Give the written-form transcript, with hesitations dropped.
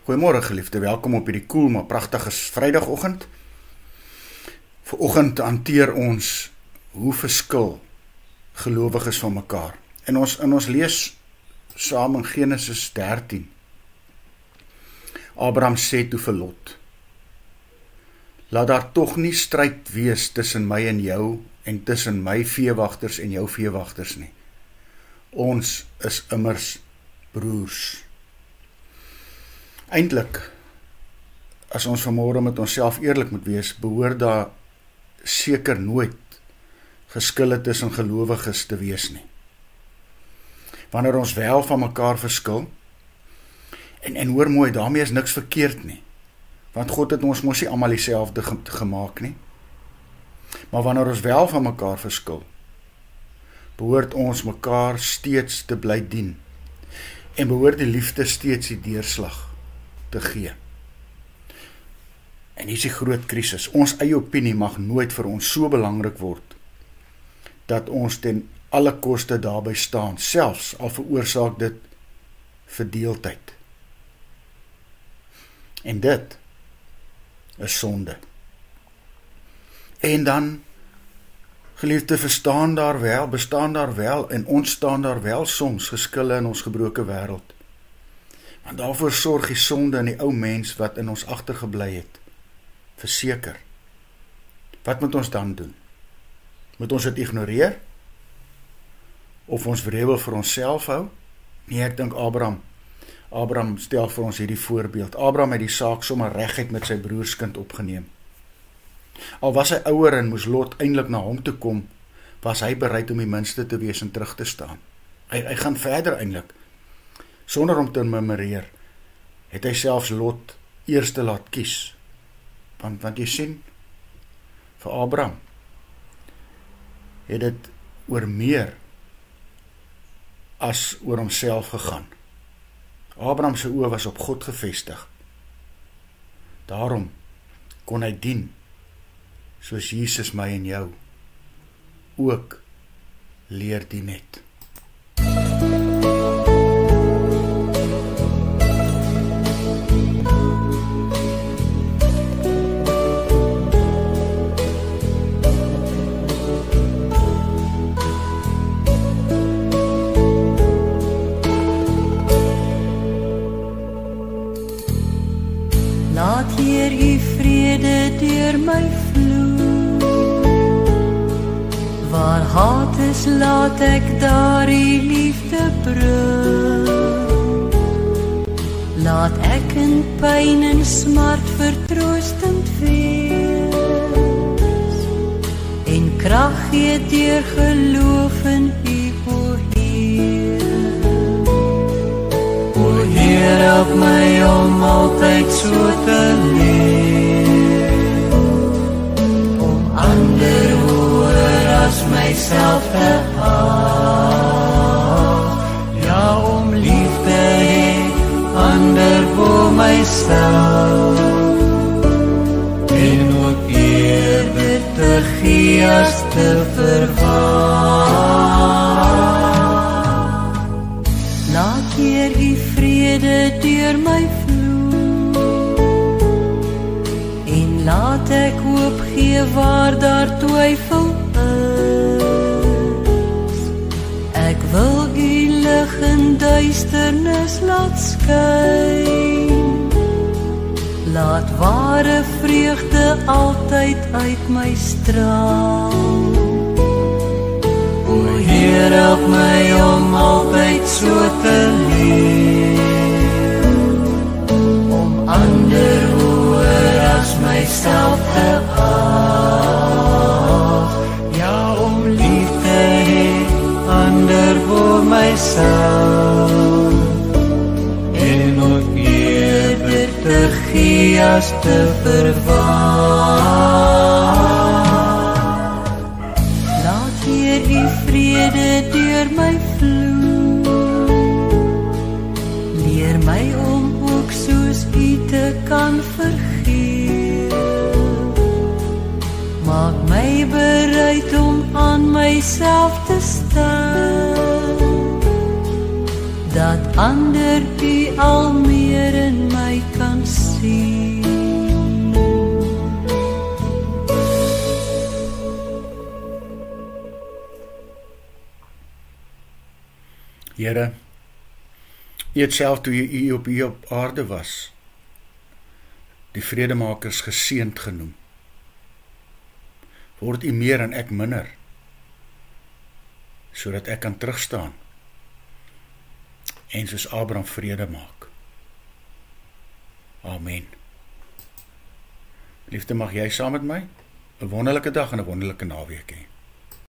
Goeiemôre geliefde, welkom op hierdie koel maar pragtige Vrydagoggend. Vanoggend hanteer ons hoe verskil gelowiges van mekaar. En ons lees saam in Genesis 13. Abraham sê toe vir Lot: laat daar tog nie stryd wees tussen my en jou en tussen my veewagters en jou veewagters nie. Ons is immers broers. Eintlik, as ons vanmôre met onsself eerlik moet wees, behoort daar seker nooit geskille tussen gelowiges te wees nie. Wanneer ons wel van mekaar verskil, en hoor mooi, daarmee is niks verkeerd nie, want God het ons mos nie almal dieselfde gemaak nie. Maar wanneer ons wel van mekaar verskil, behoort ons mekaar steeds te bly dien, en behoort die liefde steeds die deurslag te gee. En hier is die groot krisis. Ons eie opinie mag nooit vir ons so belangrik word, dat ons ten alle koste daarby staan, selfs al veroorsaak dit verdeeldheid. En dit is sonde. En dan, geliefde, bestaan daar wel, en ons staan daar wel soms geskille in ons gebroke wêreld. Want daarvoor sorg die sonde in die ou mens wat in ons agtergebly het, verseker. Wat moet ons dan doen? Moet ons dit ignoreer? Of ons wrevel vir onsself hou? Nee, ek dink Abraham stel vir ons hierdie voorbeeld. Abraham het die saak sommer reguit met sy broerskind opgeneem. Al was hy ouer en moes Lot eintlik na hom toe kom, was hy bereid om die minste te wees en terug te staan. Hy gaan verder eintlik. Sonder om te murmureer, het hy selfs Lot eers te laat kies. Want jy sien, vir Abraham het dit oor meer as oor homself gegaan. Abraham se oë was op God gefestig. Daarom kon hy dien, soos Jesus my en jou ook leer dien het. Laat Heer U vrede deur my vloei. Waar haat is, laat ek daar U liefde bring. Laat ek in pyn en smart vertroostend wees, en krag gee deur geloof in U, o Heer. O Heer, help my om altyd so te leef, om ander hoër as myself te ag, ja, om liefde hê ander bo myself, en ook eerder te gee as te verwag. Laat Heer U vrede deur my vloei, en laat ek hoop gee waar daar twyfel is. Ek wil U lig in duisternis laat skyn, laat ware vreugde altyd uit my straal. O Heer, help my om altyd so te leef, om ander hoër as myself te ag, ja, om liefde hê ander bo myself, en ook eerder te gee as te verwag. Laat Heer U vrede deur my vloei, leer my om ook soos U te kan vergeef, maak my bereid om aan myself te staan, dat ander U al meer in my kan Here, U het self toe U op hier op aarde was, die vredemakers geseënd genoem. Word U meer en ek minder, sodat ek kan terugstaan en soos Abraham vrede maak. Amen. Liefde, mag jy saam met my 'n wonderlike dag en 'n wonderlike naweek hê.